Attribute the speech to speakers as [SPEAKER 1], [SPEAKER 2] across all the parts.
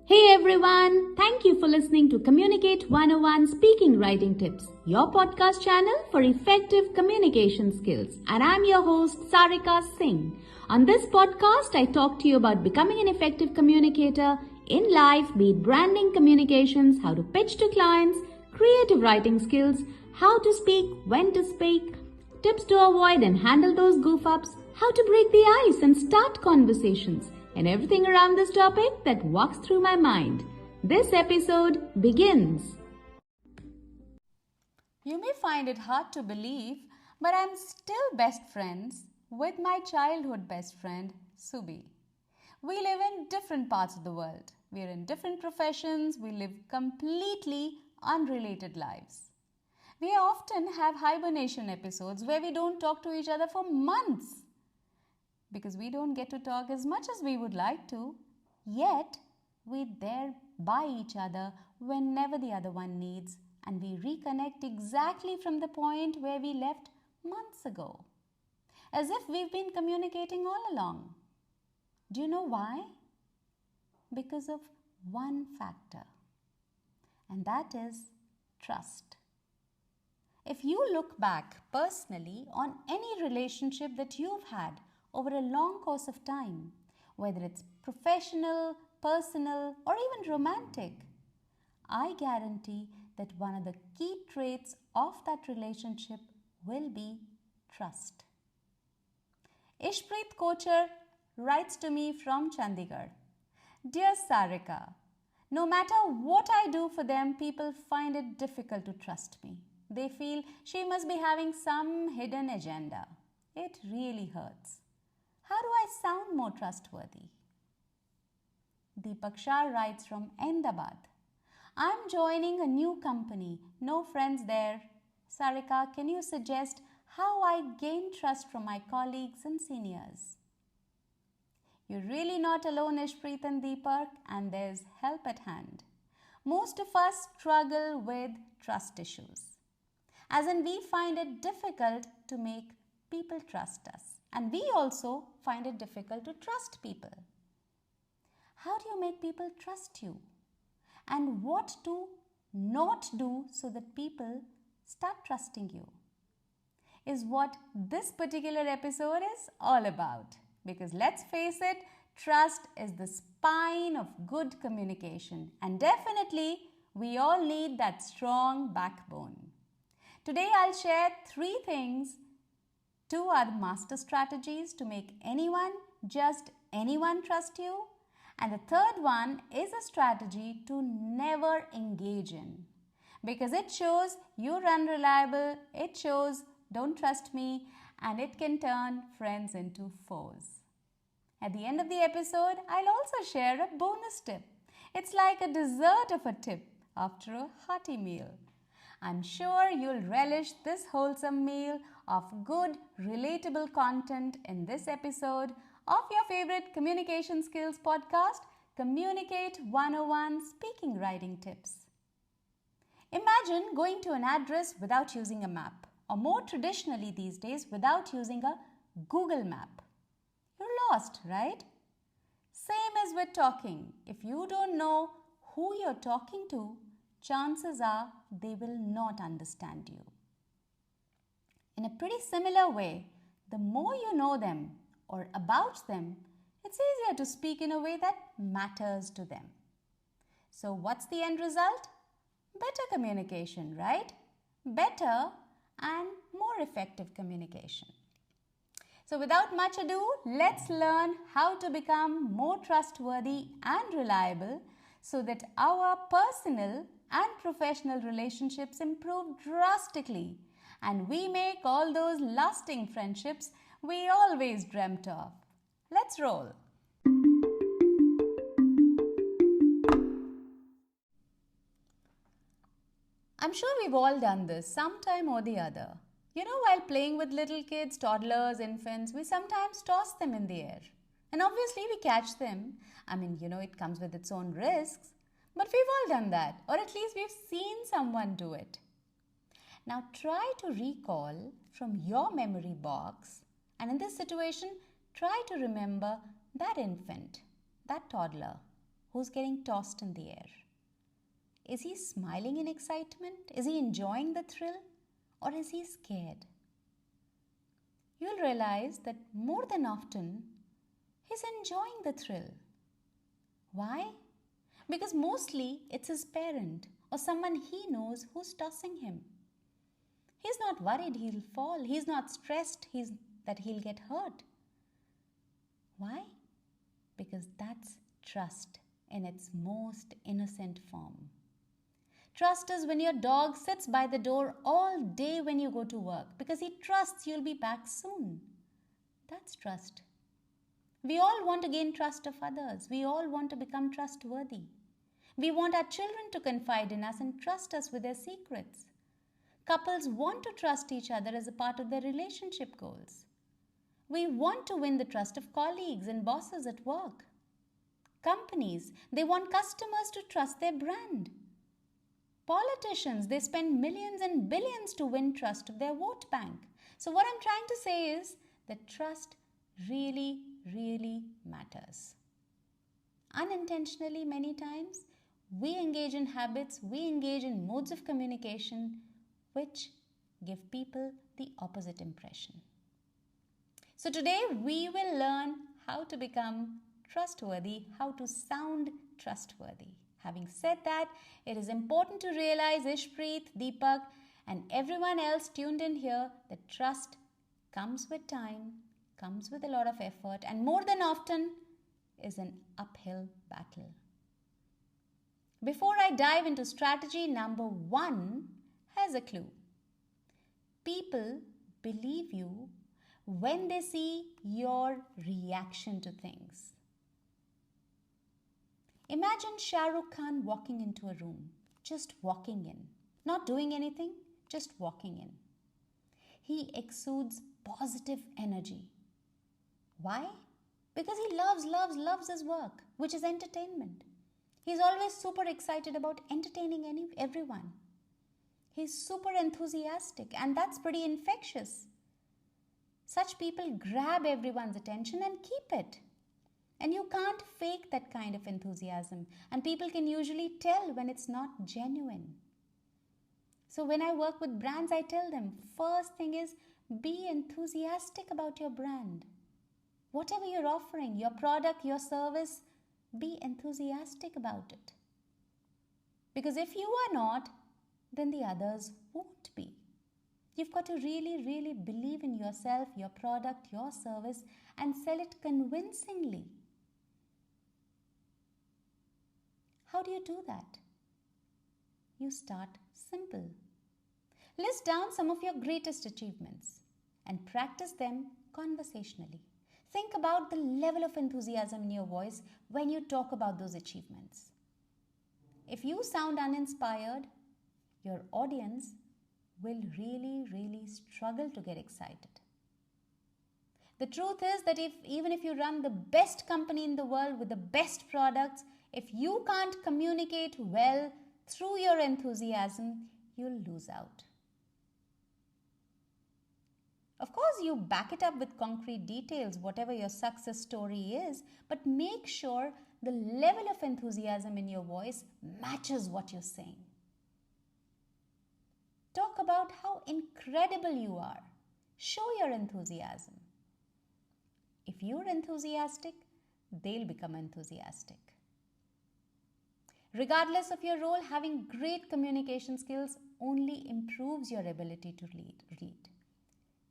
[SPEAKER 1] Hey everyone, thank you for listening to Communicate 101 Speaking Writing Tips, your podcast channel for effective communication skills. And I'm your host, Sarika Singh. On this podcast, I talk to you about becoming an effective communicator in life, be it branding, communications, how to pitch to clients, creative writing skills, how to speak, when to speak, tips to avoid and handle those goof-ups, how to break the ice and start conversations, and everything around this topic that walks through my mind. This episode begins.
[SPEAKER 2] You may find it hard to believe, but I'm still best friends with my childhood best friend, Subi. We live in different parts of the world. We're in different professions. We live completely unrelated lives. We often have hibernation episodes where we don't talk to each other for months because we don't get to talk as much as we would like to. Yet, we're there by each other whenever the other one needs, and we reconnect exactly from the point where we left months ago, as if we've been communicating all along. Do you know why? Because of one factor, and that is trust. If you look back personally on any relationship that you've had over a long course of time, whether it's professional, personal, or even romantic, I guarantee that one of the key traits of that relationship will be trust. Ishpreet Kochar writes to me from Chandigarh. Dear Sarika, no matter what I do for them, people find it difficult to trust me. They feel she must be having some hidden agenda. It really hurts. How do I sound more trustworthy? Deepak Shah writes from Ahmedabad. I'm joining a new company. No friends there. Sarika, can you suggest how I gain trust from my colleagues and seniors? You're really not alone, Ishpreet and Deepak, and there's help at hand. Most of us struggle with trust issues. As in, we find it difficult to make people trust us. And we also find it difficult to trust people. How do you make people trust you? And what to not do so that people start trusting you? Is what this particular episode is all about. Because let's face it, trust is the spine of good communication. And definitely, we all need that strong backbone. Today, I'll share 3 things. 2 are master strategies to make anyone, just anyone trust you. And the third one is a strategy to never engage in. Because it shows you're unreliable, it shows don't trust me, and it can turn friends into foes. At the end of the episode, I'll also share a bonus tip. It's like a dessert of a tip after a hearty meal. I'm sure you'll relish this wholesome meal of good, relatable content in this episode of your favorite communication skills podcast, Communicate 101 Speaking Writing Tips. Imagine going to an address without using a map, or more traditionally these days, without using a Google map. You're lost, right? Same as with talking. If you don't know who you're talking to, chances are they will not understand you. In a pretty similar way, the more you know them or about them, it's easier to speak in a way that matters to them. So what's the end result? Better communication, right? Better and more effective communication. So without much ado, let's learn how to become more trustworthy and reliable so that our personal and professional relationships improve drastically and we make all those lasting friendships we always dreamt of. Let's roll. I'm sure we've all done this sometime or the other. You know, while playing with little kids, toddlers, infants, we sometimes toss them in the air. And obviously we catch them. It comes with its own risks. But we've all done that, or at least we've seen someone do it. Now try to recall from your memory box, and in this situation, try to remember that infant, that toddler who's getting tossed in the air? Is he smiling in excitement? Is he enjoying the thrill? Or is he scared? You'll realize that more than often, he's enjoying the thrill. Why? Because mostly it's his parent or someone he knows who's tossing him. He's not worried he'll fall. He's not stressed that he'll get hurt. Why? Because that's trust in its most innocent form. Trust is when your dog sits by the door all day when you go to work because he trusts you'll be back soon. That's trust. We all want to gain trust of others. We all want to become trustworthy. We want our children to confide in us and trust us with their secrets. Couples want to trust each other as a part of their relationship goals. We want to win the trust of colleagues and bosses at work. Companies, they want customers to trust their brand. Politicians, they spend millions and billions to win trust of their vote bank. So what I'm trying to say is that trust really, really matters. Unintentionally, many times, we engage in habits, we engage in modes of communication which give people the opposite impression. So today we will learn how to become trustworthy, how to sound trustworthy. Having said that, it is important to realize, Ishpreet, Deepak, and everyone else tuned in here, that trust comes with time, comes with a lot of effort, and more than often is an uphill battle. Before I dive into strategy number 1, here's a clue. People believe you when they see your reaction to things. Imagine Shah Rukh Khan walking into a room, just walking in, not doing anything, just walking in. He exudes positive energy. Why? Because he loves his work, which is entertainment. He's always super excited about entertaining everyone. He's super enthusiastic, and that's pretty infectious. Such people grab everyone's attention and keep it. And you can't fake that kind of enthusiasm, and people can usually tell when it's not genuine. So when I work with brands, I tell them, first thing is, be enthusiastic about your brand. Whatever you're offering, your product, your service, be enthusiastic about it. Because if you are not, then the others won't be. You've got to really, really believe in yourself, your product, your service, and sell it convincingly. How do you do that? You start simple. List down some of your greatest achievements and practice them conversationally. Think about the level of enthusiasm in your voice when you talk about those achievements. If you sound uninspired, your audience will really, really struggle to get excited. The truth is that even if you run the best company in the world with the best products, if you can't communicate well through your enthusiasm, you'll lose out. Of course, you back it up with concrete details, whatever your success story is, but make sure the level of enthusiasm in your voice matches what you're saying. Talk about how incredible you are. Show your enthusiasm. If you're enthusiastic, they'll become enthusiastic. Regardless of your role, having great communication skills only improves your ability to read.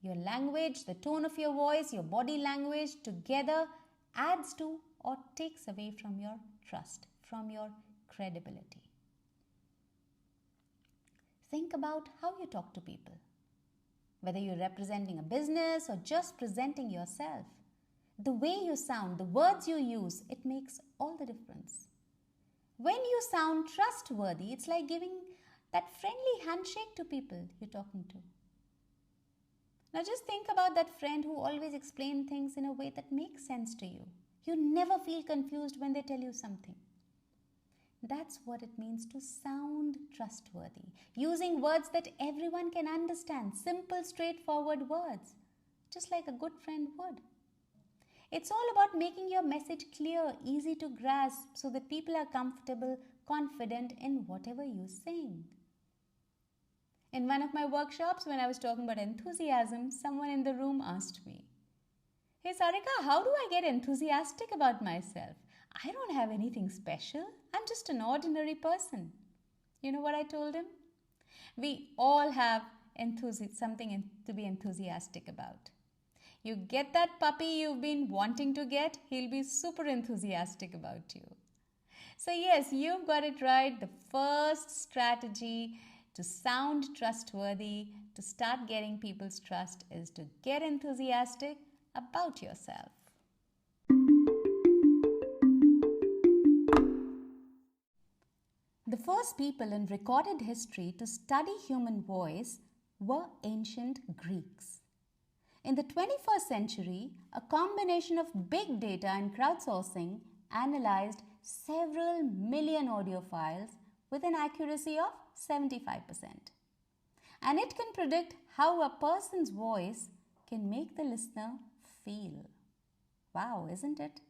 [SPEAKER 2] Your language, the tone of your voice, your body language together adds to or takes away from your trust, from your credibility. Think about how you talk to people. Whether you're representing a business or just presenting yourself, the way you sound, the words you use, it makes all the difference. When you sound trustworthy, it's like giving that friendly handshake to people you're talking to. Now just think about that friend who always explains things in a way that makes sense to you. You never feel confused when they tell you something. That's what it means to sound trustworthy. Using words that everyone can understand. Simple, straightforward words. Just like a good friend would. It's all about making your message clear, easy to grasp, so that people are comfortable, confident in whatever you're saying. In one of my workshops, when I was talking about enthusiasm, someone in the room asked me, "Hey Sarika, how do I get enthusiastic about myself? I don't have anything special. I'm just an ordinary person." You know what I told him? We all have something to be enthusiastic about. You get that puppy you've been wanting to get, he'll be super enthusiastic about you. So yes, you've got it right. The first strategy to sound trustworthy, to start getting people's trust, is to get enthusiastic about yourself. The first people in recorded history to study human voice were ancient Greeks. In the 21st century, a combination of big data and crowdsourcing analyzed several million audio files with an accuracy of 75%. And it can predict how a person's voice can make the listener feel. Wow, isn't it?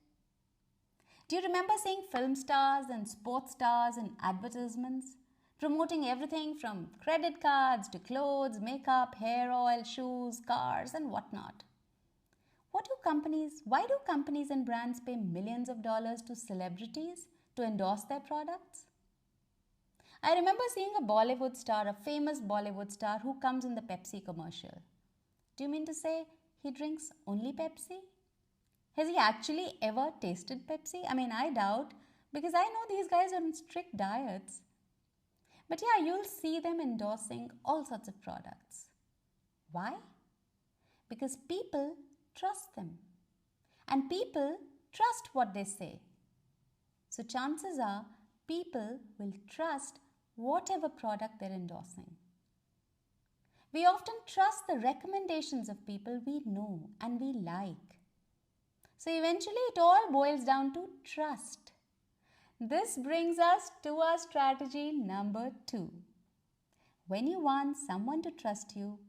[SPEAKER 2] Do you remember seeing film stars and sports stars in advertisements, promoting everything from credit cards to clothes, makeup, hair oil, shoes, cars, and whatnot? Why do companies and brands pay millions of dollars to celebrities to endorse their products? I remember seeing a famous Bollywood star who comes in the Pepsi commercial. Do you mean to say he drinks only Pepsi? Has he actually ever tasted Pepsi? I doubt, because I know these guys are on strict diets. But yeah, you'll see them endorsing all sorts of products. Why? Because people trust them. And people trust what they say. So chances are people will trust whatever product they're endorsing. We often trust the recommendations of people we know and we like. So eventually it all boils down to trust. This brings us to our strategy number 2. When you want someone to trust you,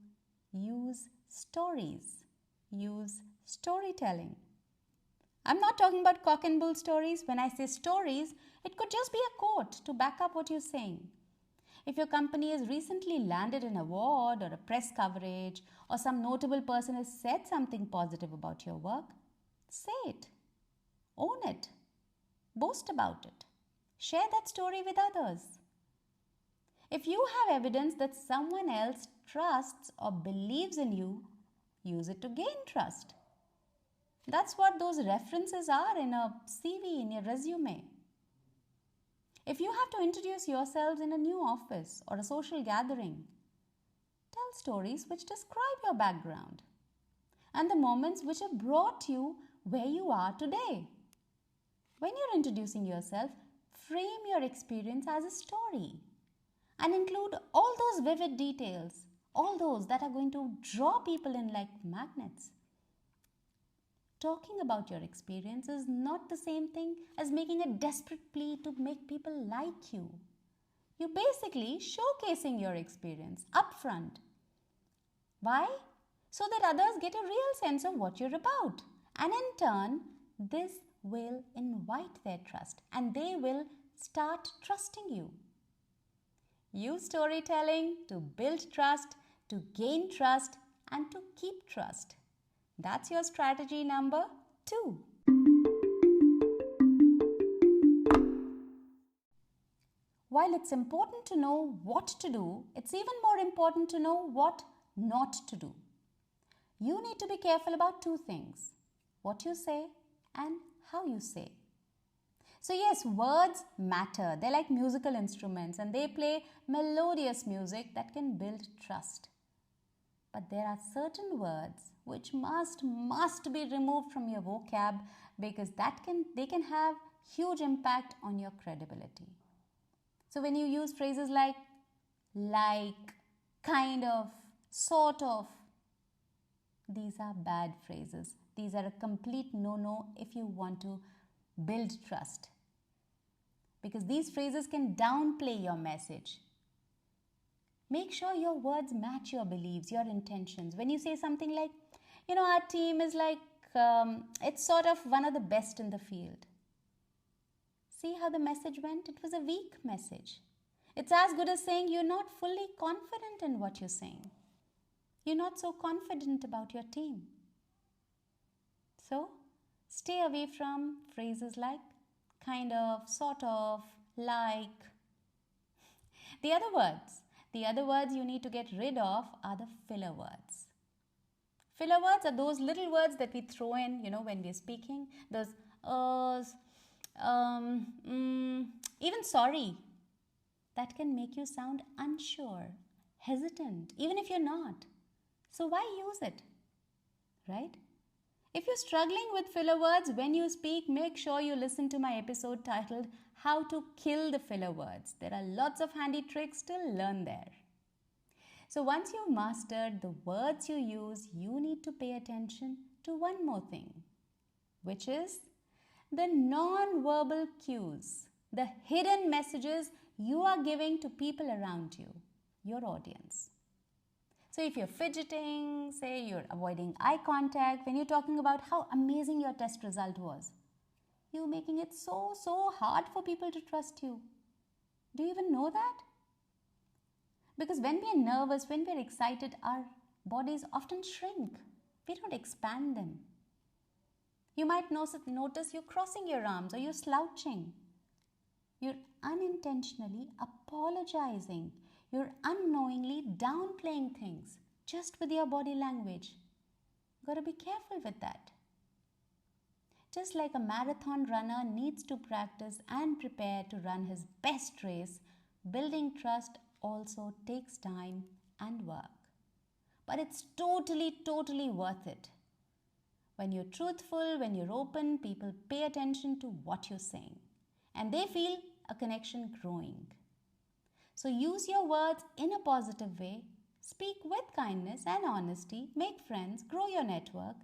[SPEAKER 2] use stories. Use storytelling. I'm not talking about cock and bull stories. When I say stories, it could just be a quote to back up what you're saying. If your company has recently landed an award or a press coverage, or some notable person has said something positive about your work, say it. Own it. Boast about it. Share that story with others. If you have evidence that someone else trusts or believes in you, use it to gain trust. That's what those references are in a CV, in your resume. If you have to introduce yourselves in a new office or a social gathering, tell stories which describe your background and the moments which have brought you where you are today. When you're introducing yourself, frame your experience as a story and include all those vivid details, all those that are going to draw people in like magnets. Talking about your experience is not the same thing as making a desperate plea to make people like you. You're basically showcasing your experience upfront. Why? So that others get a real sense of what you're about. And in turn, this will invite their trust and they will start trusting you. Use storytelling to build trust, to gain trust, and to keep trust. That's your strategy number 2. While it's important to know what to do, it's even more important to know what not to do. You need to be careful about 2 things: what you say and how you say. So yes, words matter. They're like musical instruments and they play melodious music that can build trust. But there are certain words which must be removed from your vocab because they can have huge impact on your credibility. So when you use phrases like, kind of, sort of, these are bad phrases. These are a complete no-no if you want to build trust. Because these phrases can downplay your message. Make sure your words match your beliefs, your intentions. When you say something like, our team is like it's sort of one of the best in the field. See how the message went? It was a weak message. It's as good as saying you're not fully confident in what you're saying. You're not so confident about your team. So, stay away from phrases like, kind of, sort of, like. The other words you need to get rid of are the filler words. Filler words are those little words that we throw in, when we're speaking. Those even sorry. That can make you sound unsure, hesitant, even if you're not. So why use it? Right? If you're struggling with filler words when you speak, make sure you listen to my episode titled How to Kill the Filler Words. There are lots of handy tricks to learn there. So once you've mastered the words you use, you need to pay attention to one more thing, which is the non-verbal cues, the hidden messages you are giving to people around you, your audience. So if you're fidgeting, say you're avoiding eye contact, when you're talking about how amazing your test result was, you're making it so hard for people to trust you. Do you even know that? Because when we're nervous, when we're excited, our bodies often shrink. We don't expand them. You might notice you're crossing your arms or you're slouching. You're unintentionally apologizing. You're unknowingly downplaying things just with your body language. Got to be careful with that. Just like a marathon runner needs to practice and prepare to run his best race, building trust also takes time and work. But it's totally worth it. When you're truthful, when you're open, people pay attention to what you're saying. And they feel a connection growing. So use your words in a positive way, speak with kindness and honesty, make friends, grow your network,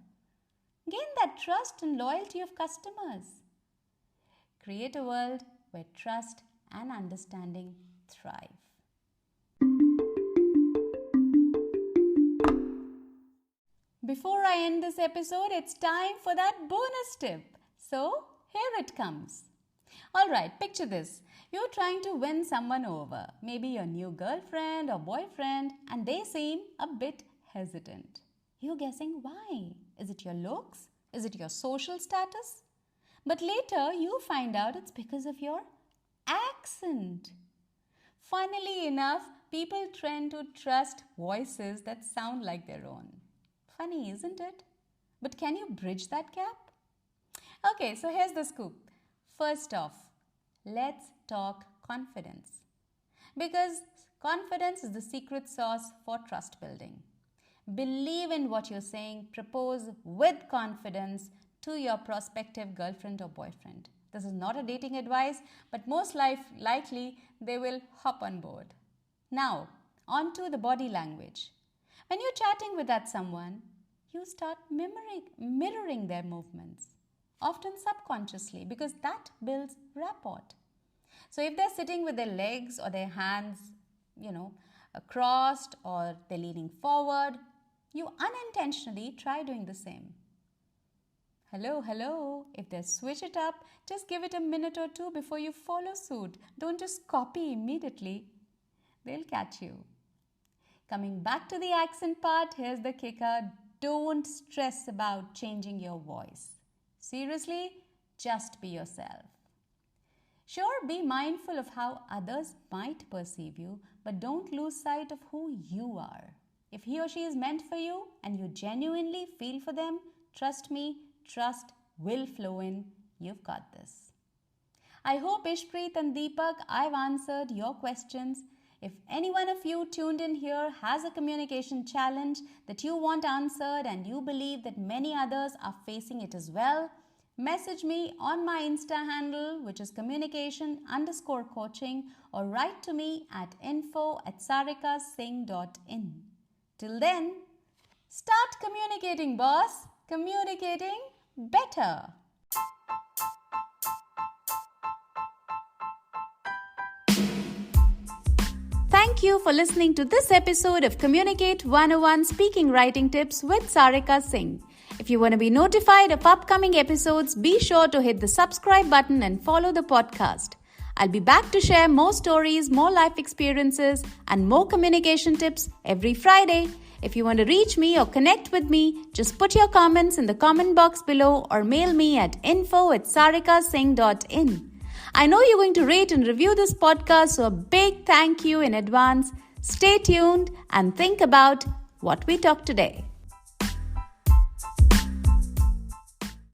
[SPEAKER 2] gain that trust and loyalty of customers. Create a world where trust and understanding thrive. Before I end this episode, it's time for that bonus tip. So, here it comes. Alright, picture this. You're trying to win someone over, maybe your new girlfriend or boyfriend, and they seem a bit hesitant. You're guessing why. Is it your looks? Is it your social status? But later you find out it's because of your accent. Funnily enough, people tend to trust voices that sound like their own. Funny, isn't it? But can you bridge that gap? Okay, so here's the scoop. First off, let's talk confidence. Because confidence is the secret sauce for trust building. Believe in what you're saying. Propose with confidence to your prospective girlfriend or boyfriend. This is not a dating advice, but most likely they will hop on board. Now, on to the body language. When you're chatting with that someone, you start mirroring their movements, often subconsciously, because that builds rapport. So if they're sitting with their legs or their hands, crossed, or they're leaning forward, you unintentionally try doing the same. Hello. If they switch it up, just give it a minute or two before you follow suit. Don't just copy immediately. They'll catch you. Coming back to the accent part, here's the kicker. Don't stress about changing your voice. Seriously, just be yourself. Sure, be mindful of how others might perceive you, but don't lose sight of who you are. If he or she is meant for you and you genuinely feel for them, trust me, trust will flow in. You've got this. I hope Ishpreet and Deepak, I've answered your questions. If any one of you tuned in here has a communication challenge that you want answered and you believe that many others are facing it as well, message me on my Insta handle, which is communication_coaching, or write to me at info@sarikasingh.in. Till then, start communicating, boss. Communicating better.
[SPEAKER 1] Thank you for listening to this episode of Communicate 101 Speaking Writing Tips with Sarika Singh. If you want to be notified of upcoming episodes, be sure to hit the subscribe button and follow the podcast. I'll be back to share more stories, more life experiences, and more communication tips every Friday. If you want to reach me or connect with me, just put your comments in the comment box below or mail me at info@sarikasingh.in. I know you're going to rate and review this podcast, so a big thank you in advance. Stay tuned and think about what we talked today.